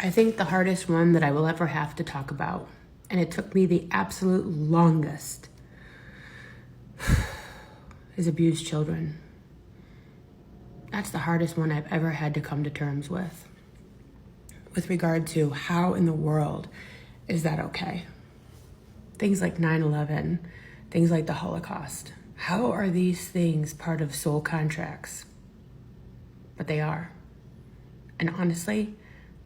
I think the hardest one that I will ever have to talk about, and it took me the absolute longest, is abused children. That's the hardest one I've ever had to come to terms with regard to how in the world is that okay? Things like 9/11, things like the Holocaust. How are these things part of soul contracts? But they are. And honestly,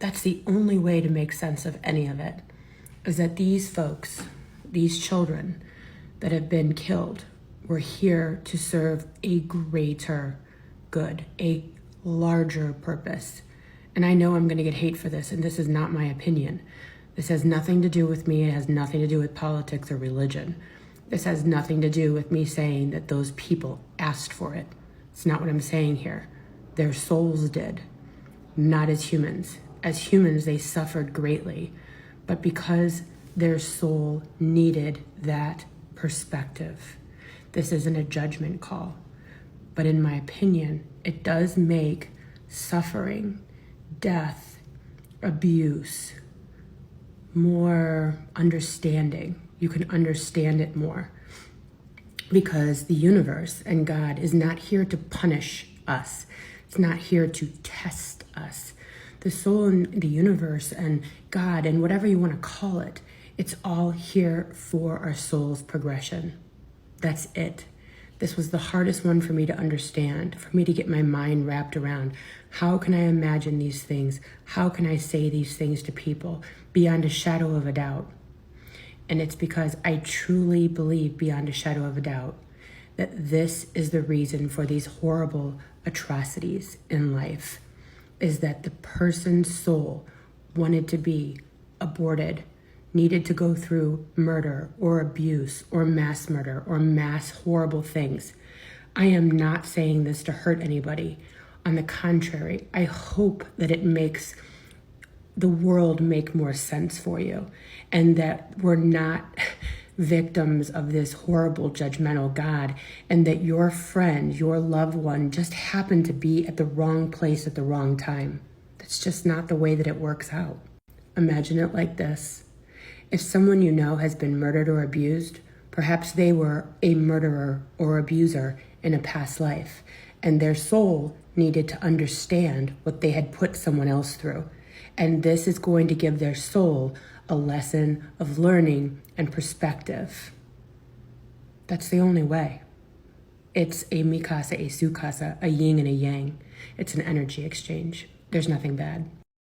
that's the only way to make sense of any of it, is that these folks, these children that have been killed, were here to serve a greater good, a larger purpose. And I know I'm going to get hate for this, and this is not my opinion. This has nothing to do with me. It has nothing to do with politics or religion. This has nothing to do with me saying that those people asked for it. It's not what I'm saying here. Their souls did, not as humans. As humans, they suffered greatly, but because their soul needed that perspective. This isn't a judgment call, but in my opinion, it does make suffering, death, abuse, more understanding. You can understand it more because the universe and God is not here to punish us. It's not here to test us. The soul and the universe and God and whatever you want to call it, it's all here for our soul's progression. That's it. This was the hardest one for me to understand, for me to get my mind wrapped around. How can I imagine these things? How can I say these things to people beyond a shadow of a doubt? And it's because I truly believe beyond a shadow of a doubt that this is the reason for these horrible atrocities in life, is that the person's soul wanted to be aborted, needed to go through murder or abuse or mass murder or mass horrible things. I am not saying this to hurt anybody. On the contrary, I hope that it makes the world make more sense for you and that we're not victims of this horrible judgmental God, and that your friend, your loved one just happened to be at the wrong place at the wrong time. That's just not the way that it works out. Imagine it like this. If someone you know has been murdered or abused, perhaps they were a murderer or abuser in a past life, and their soul needed to understand what they had put someone else through. And this is going to give their soul a lesson of learning and perspective. That's the only way. It's a mikasa, a sukasa, a yin and a yang. It's an energy exchange. There's nothing bad.